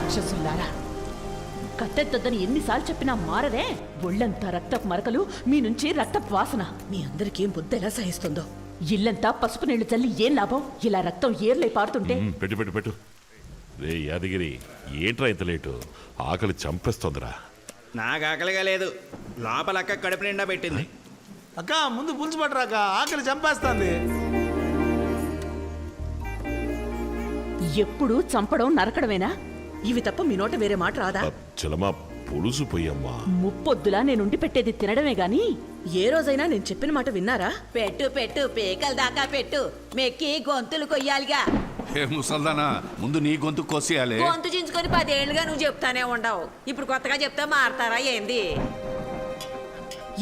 రాక్షసుల్లారా, కత్తెత్తొద్దని ఎన్నిసార్లు చెప్పినా మారదే. ఒళ్ళంతా రక్తపు మరకలు, మీ నుంచి రక్తపు వాసన. మీ అందరికీ బుద్ధి ఎలా సహిస్తుందో. ఇల్లంతా పసుపు నీళ్లు చల్లి ఏం లాభం? ఇలా రక్తం ఏర్లై పారుతుంటే. పెట్టు పెట్టు పెట్టు. రే యాదగిరి, ఏంట్రా ఇంత లేటు? ఆకలి చంపేస్తోందిరా. నాకు ఆకలిగా లేదు, లోపల అక్క కడుపు నిండా పెట్టింది. అక్క ముందు పులుసు పట్టరాక, ఆకలి చంపేస్తుంది. ఎప్పుడు చంపడం నరకడమేనా? ఇవి తప్ప మీ నోట వేరే మాట రాదా? చలమా పులుసు పోయమ్మా. ముప్పొద్దులా నేనుండి పెట్టేది తినడమే గాని ఏ రోజైనా నేను చెప్పిన మాట విన్నారా? పెట్టు పెట్టు, పేకల దాకా పెట్టు, మెక్కి గొంతులు కొయ్యాలిగా. ఏ ముసల్దానా, ముందు నీ గొంతు కోసేయాలి. గొంతు చించుకొని 10 ఏళ్ళుగా నువ్వు చెప్తానే ఉండవు, ఇప్పుడు కొత్తగా చెప్తా మారతారా ఏంది?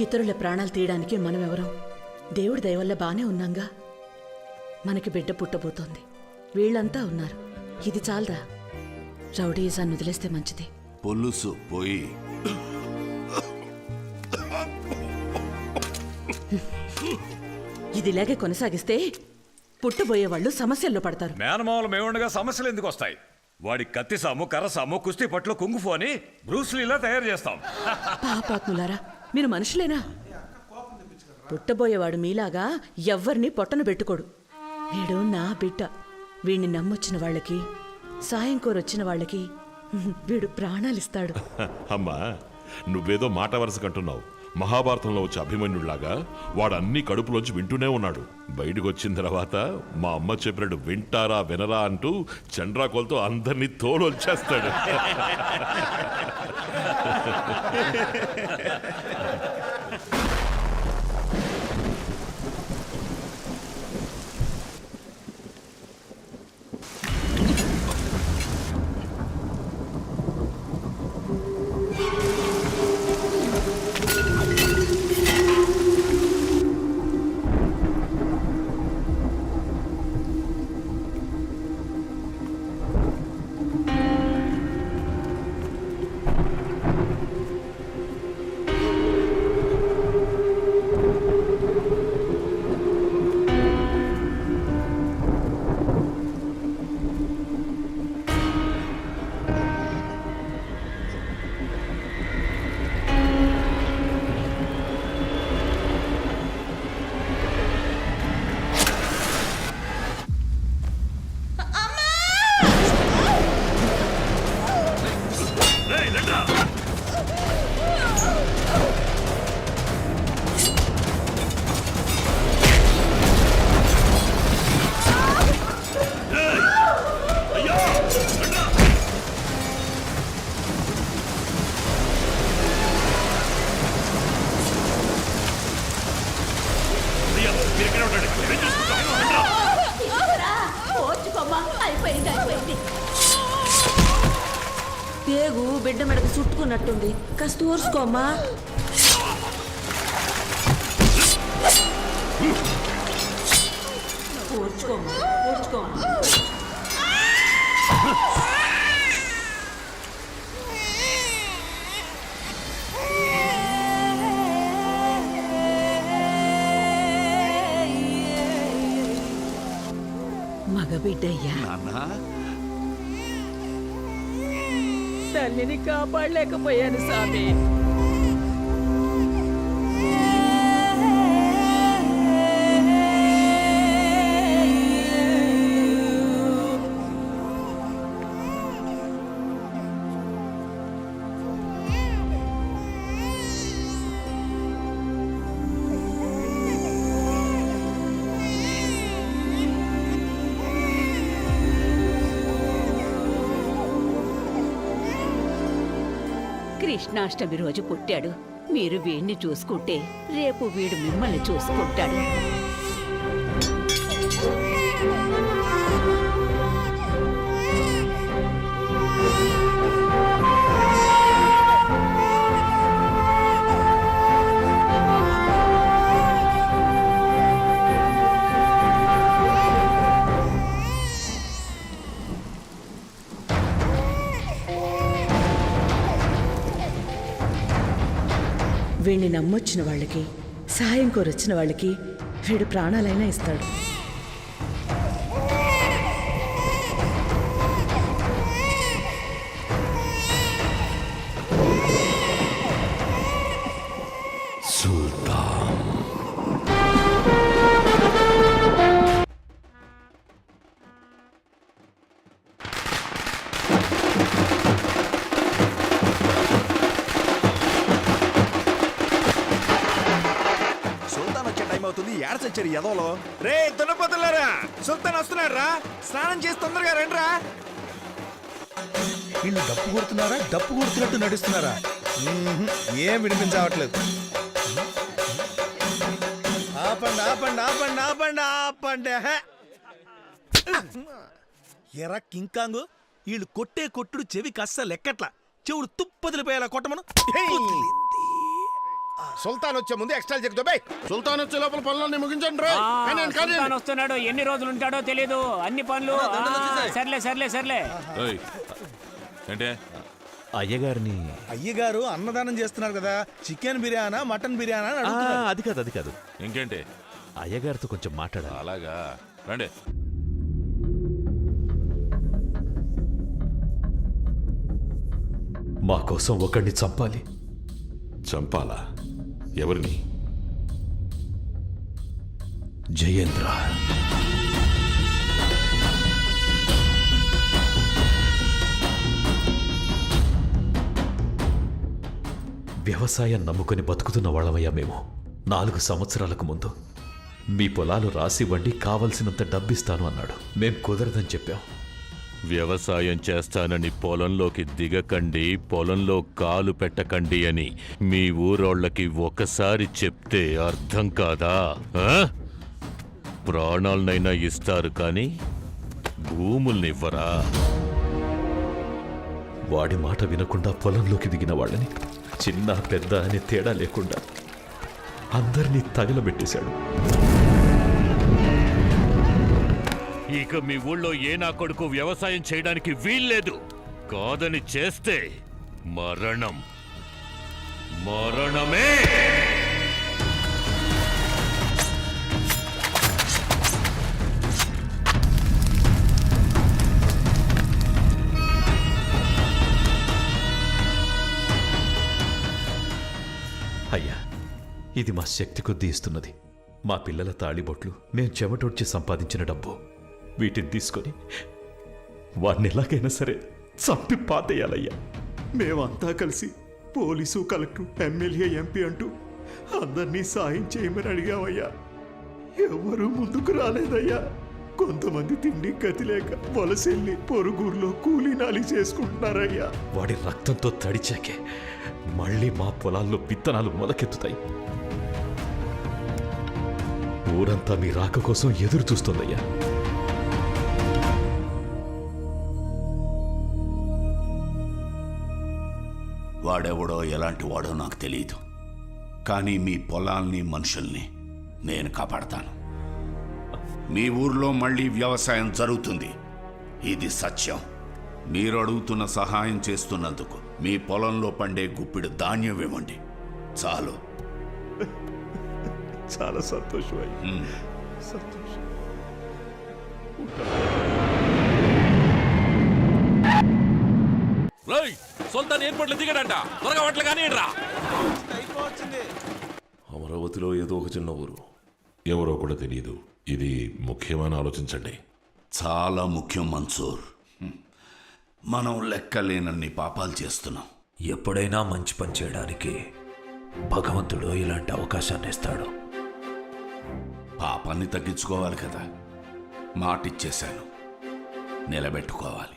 ఇతరుల ప్రాణాలు తీయడానికి మనం ఎవరం? దేవుడి దయ వల్ల బానే ఉన్నాంగా. మనకి బిడ్డ పుట్టబోతోంది, వీళ్ళంతా ఉన్నారు. ఇది చాలదా? రౌడీజాన్ని వదిలేస్తే మంచిది. పులుసు పోయి. ఇది ఇలాగే కొనసాగిస్తే పుట్టబోయేవాళ్ళు సమస్యల్లో పడతారు. మేనమామలు మేముండగా సమస్యలు ఎందుకు వస్తాయి? వాడి కత్తి సాము, కర్ర సాము, కుస్తీ పట్లు, కుంగుఫు అని బ్రూస్లీలా తయారు చేస్తాం. పాపాత్ములారా, మీరు మనుషులేనా? పుట్టబోయేవాడు మీలాగా ఎవ్వరిని పొట్టను పెట్టుకోడు. వీడు నా బిడ్డ. వీడిని నమ్మొచ్చిన వాళ్ళకి, సాయం కోరొచ్చిన వాళ్ళకి వీడు ప్రాణాలిస్తాడు. అమ్మా, నువ్వేదో మాట వరుసకంటున్నావు. మహాభారతంలో వచ్చే అభిమన్యుడిలాగా వాడు అన్ని కడుపులోంచి వింటూనే ఉన్నాడు. బయటకు వచ్చిన తర్వాత మా అమ్మ చెప్పినట్టు వింటారా వినరా అంటూ చండ్రాకోలతో అందరినీ తోలొచ్చేస్తాడు. పేగు బిడ్డ మెడకు చుట్టుకున్నట్టుంది, కాస్త ఊర్చుకోమ్మా. ఊర్చుకోమ్మా, ఊర్చుకోమ్మా. మగబిడ్డయ్యా, నాన్నా, తల్లిని కాపాడలేకపోయాను స్వామి. కృష్ణాష్టమి రోజు పుట్టాడు. మీరు వీడిని చూసుకుంటే రేపు వీడు మిమ్మల్ని చూసుకుంటాడు. వీడిని నమ్మొచ్చిన వాళ్ళకి, సాయం కోరొచ్చిన వాళ్ళకి వీడు ప్రాణాలైనా ఇస్తాడు. వచ్చారు ఎదవలో. రే దున్నపోతులారా, సుల్తాన్ వస్తున్నాడు రా, స్నానం చేసి తొందరగా రండిరా. వీళ్ళు డప్పు కొడుతున్నారా, డప్పు కొడుతున్నట్టు నడుస్తున్నారా? ఏం వినిపించవట్లేదు. ఆపండి ఆపండి ఆపండి ఆపండి ఆపండి. ఎరా కింకాంగు, వీళ్ళు కొట్టే కొట్టుడు చెవి కస్స లెక్కట్లా, చెవుడు తుప్పదిలిపోయేలా కొట్టమను. సుల్తాన్ వచ్చే ముందు ఎక్స్ట్రా చెక్ బై. సుల్తాన్ వచ్చే లోపల పనులన్నీ ముగించండి రా. సుల్తాన్ వస్తున్నాడు, ఎన్ని రోజులు ఉంటాడో తెలీదు. అన్ని పనులు సర్లే సర్లే సర్లే. అంటే అయ్యగారిని అయ్యగారు అన్నదానం చేస్తున్నారు కదా, చికెన్ బిర్యానా మటన్ బిర్యానా అని అడుగుతున్నారు. అది కాదు ఇంకేంటి? అయ్యగారితో కొంచెం మాట్లాడాలి. అలాగా, రండి. మా కోసం ఒకడిని చంపాలి. చంపాలా? ఎవరిని? జయేంద్ర. వ్యవసాయం నమ్ముకొని బతుకుతున్న వాళ్ళమయ్యా మేము. 4 సంవత్సరాలకు ముందు మీ పొలాలు రాసివ్వండి, కావలసినంత డబ్బిస్తాను అన్నాడు. మేం కుదరదని చెప్పాం. వ్యవసాయం చేస్తానని పొలంలోకి దిగకండి, పొలంలో కాలు పెట్టకండి అని మీ ఊరోళ్ళకి ఒకసారి చెప్తే అర్థం కాదా? ప్రాణాలనైనా ఇస్తారు కానీ భూముల్నివ్వరా? వాడి మాట వినకుండా పొలంలోకి దిగిన వాళ్ళని చిన్న పెద్ద అనే తేడా లేకుండా అందరినీ తగలబెట్టేశాడు. ఇక మీ ఊళ్ళో ఏ నా కొడుకు వ్యవసాయం చేయడానికి వీల్లేదు. కాదని చేస్తే మరణం, మరణమే. అయ్యా, ఇది మా శక్తి కొద్దీ ఇస్తున్నది. మా పిల్లల తాళిబొట్లు, మేం చెమటొడ్చి సంపాదించిన డబ్బు. వీటిని తీసుకొని వాడిని ఎలాగైనా సరే చంపి పాతేయాలయ్యా. మేమంతా కలిసి పోలీసు, కలెక్టర్, ఎమ్మెల్యే, ఎంపీ అంటూ అందరినీ సాయం చేయమని అడిగామయ్యా. ఎవరూ ముందుకు రాలేదయ్యా. కొంతమంది తిండి గతి లేక వలసెళ్ళి పొరుగురులో కూలీనాలి చేసుకుంటున్నారయ్యా. వాడి రక్తంతో తడిచాకే మళ్ళీ మా పొలాల్లో విత్తనాలు మొలకెత్తుతాయి. ఊరంతా మీ రాక కోసం ఎదురు చూస్తుందయ్యా. వాడెవడో ఎలాంటి వాడో నాకు తెలియదు, కానీ మీ పొలాల్ని మనుషుల్ని నేను కాపాడతాను. మీ ఊర్లో మళ్ళీ వ్యవసాయం జరుగుతుంది, ఇది సత్యం. మీరు అడుగుతున్న సహాయం చేస్తున్నందుకు మీ పొలంలో పండే గుప్పిడు ధాన్యం ఇవ్వండి చాలు. చాలా సంతోషం. సంతోషం. సుల్తాన్ ఎయిర్పోర్ట్లో దిగాడంట, త్వరగా వంటలు కానీ రా. అమరావతిలో ఏదో ఒక చిన్న ఊరు, ఎవరో కూడా తెలియదు. ఇది ముఖ్యమని ఆలోచించండి. చాలా ముఖ్యం మన్సూర్. మనం లెక్కలేనన్ని పాపాలు చేస్తున్నాం. ఎప్పుడైనా మంచి పని చేయడానికి భగవంతుడు ఇలాంటి అవకాశాన్ని ఇస్తాడు. పాపాన్ని తగ్గించుకోవాలి కదా, మాటిచ్చేశాను, నిలబెట్టుకోవాలి.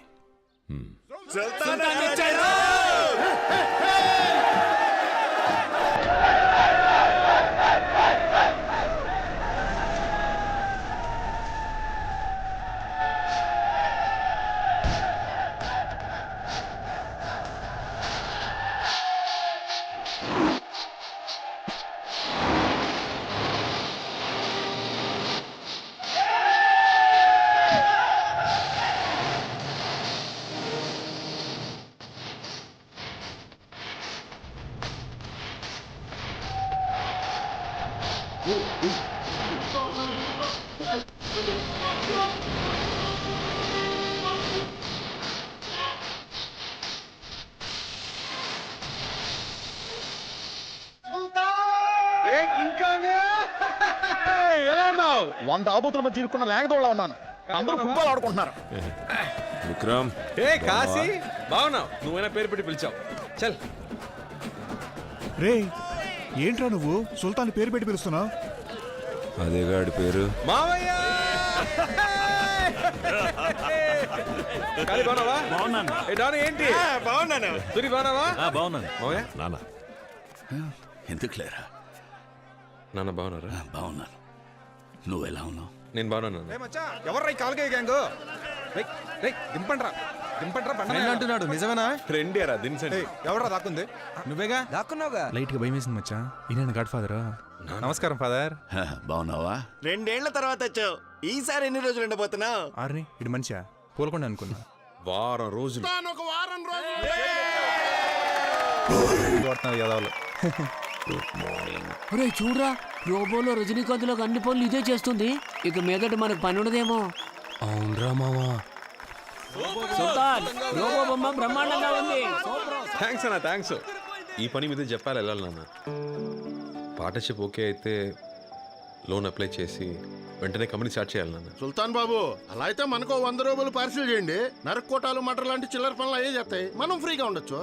వంద ఆబోతుల మధ్య ఇరుక్కున్న లేకదోళ్ళ ఉన్నాను. అందరూ ఫుట్బాల్ ఆడుకుంటున్నారు. విక్రమ్, ఏ కాశీ, బాగున్నావు? నువ్వైనా పేరు పెట్టి పిలిచావు. చల్. రే ఏంట్రా నువ్వు సుల్తాన్ పేరు పెట్టి పిలుస్తున్నావు? అదే గాడి పేరు మావయ్య. కాళీ బాగున్నావా? బాగున్నాను. ఏ డాను ఏంటి? బాగున్నాను. సూరి బాగున్నావా? బాగున్నాను. మావయ్య నాన్న ఎందుకు లేరా? నాన్న బాగున్నారా? బాగున్నాను. నువ్వెలా ఉన్నావు? నేను బాగున్నాను. ఎవర్రా ఈ కాలుకే గ్యాంగ్? దింపండ్రా దింపండ్రా బండ అంటున్నాడు. నిజమేనా? రెండేరా దించండి. ఎవరా దాక్కుంది? నువ్వేగా దాక్కున్నావుగా. లైట్ గా భయం వేసింది మచ్చా. ఈయన గాడ్ ఫాదర్. నమస్కారం ఫాదర్. బాగున్నావా? 2 ఏళ్ల తర్వాత వచ్చావు. ఈసారి ఎన్ని రోజులు ఉండబోతున్నావు? ఆర్ని ఇటు మనిషా పూలకుండా అనుకున్నా. వారం రోజులు. యదవలు. చూడరా, రోబోలో రజనీకాంత్లో అన్ని పనులు ఇదే చేస్తుంది. ఇక మీదట మనకు పని ఉండదేమో. అవునరా మావా. సుల్తాన్, రోబో బొమ్మ బ్రహ్మాండంగా ఉంది. థ్యాంక్స్ అన్న, థ్యాంక్స్. ఈ పని మీద చెప్పాలి వెళ్ళాలి నాన్న. పార్ట్నర్షిప్ ఓకే అయితే లోన్ అప్లై చేసి వెంటనే కంపెనీ స్టార్ట్ చేయాలి నాన్న. సుల్తాన్ బాబు, అలా అయితే మనకు 100 రూపాయలు పార్సిల్ చేయండి. నరకోటాలు మటర్ లాంటి చిల్లర పనులు అయ్యే చేస్తాయి. మనం ఫ్రీగా ఉండొచ్చు.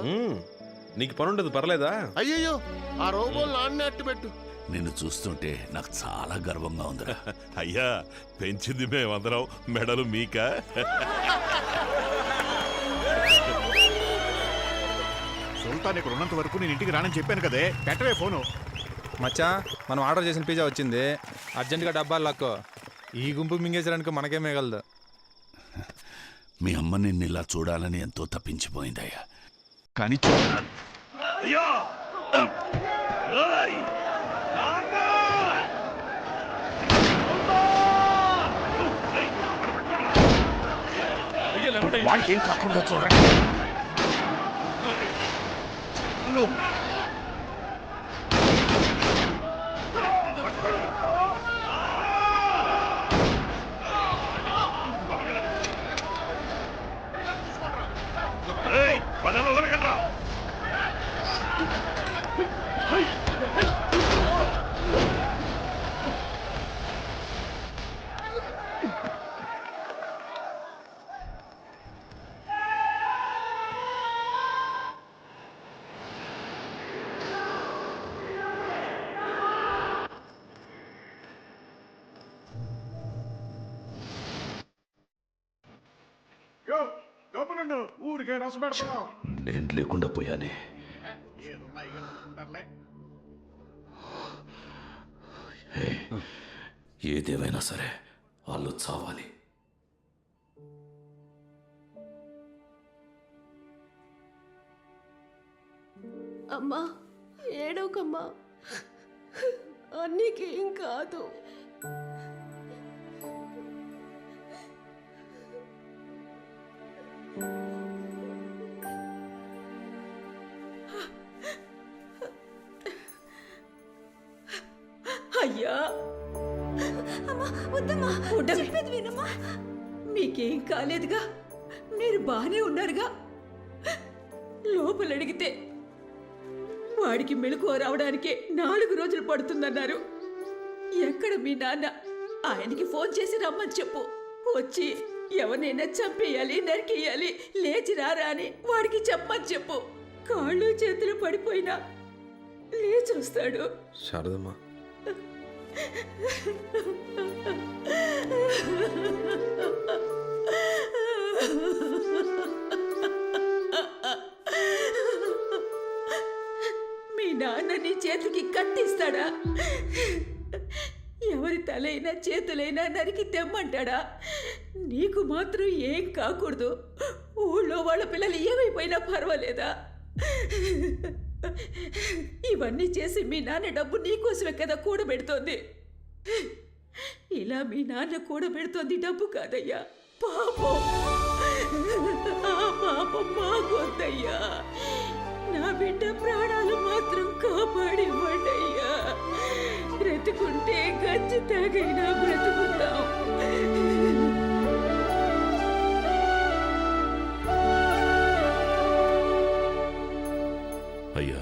నీకు పని ఉండదు పర్లేదా? అయ్యయ్యో, ఆ రోబోలు నాన్నే అట్టు పెట్టు. నిన్ను చూస్తుంటే నాకు చాలా గర్వంగా ఉందిరా. అయ్యా పెంచింది మేమందరం, మెడలు మీక. సుల్తాన్ ఇక్కడ ఉన్నంత వరకు నేను ఇంటికి రానని చెప్పాను కదే. పెట్టవే ఫోను. మచ్చా, మనం ఆర్డర్ చేసిన పిజ్జా వచ్చింది. అర్జెంటుగా డబ్బాలు లాక్కో. ఈ గుంపు మింగేసడానికి మనకే మిగలదు. మీ అమ్మ నిన్ను ఇలా చూడాలని ఎంతో తప్పించిపోయిందయ్యా. కానీ వాడికి ఏం కాకుండా చూడండి. నేను లేకుండా పోయానే. ఏదేమైనా సరే వాళ్ళు చావాలి. అమ్మా ఏడోకమ్మా, అన్నికేం కాదు. అయ్యా మీకేం కాలేదుగా, మీరు బానే ఉన్నారుగా. లోపల అడిగితే వాడికి మెలకువ రావడానికే 4 రోజులు పడుతుందన్నారు. ఎక్కడ మీ నాన్న? ఆయనకి ఫోన్ చేసి రమ్మని చెప్పు. వచ్చి ఎవరినైనా చంపేయాలి, నరికేయాలి, లేచి రారా అని వాడికి చెప్పమని చెప్పు. కాళ్ళు చేతులు పడిపోయినా లేచి వస్తాడు. శారదమ్మా, మీ నాన్న నీ చేతికి కత్తిస్తాడా? ఎవరి తలైనా చేతులైనా నరికి తెమ్మంటాడా? నీకు మాత్రం ఏం కాకూడదు. ఊళ్ళో వాళ్ళ పిల్లలు ఏమైపోయినా పర్వాలేదా? ఇవన్నీ చేసి మీ నాన్న డబ్బు నీకోసమే కదా కూడబెడుతోంది. ఇలా మీ నాన్న కూడబెడుతోంది డబ్బు కాదయ్యా, పాపం. ఆ పాపం మాకొద్దయ్యా. నా బిడ్డ ప్రాణాలు మాత్రం కాపాడివ్వండయ్యా. బ్రతుకుంటే గంజి తాగైనా బ్రతుకుతాం. అయ్యా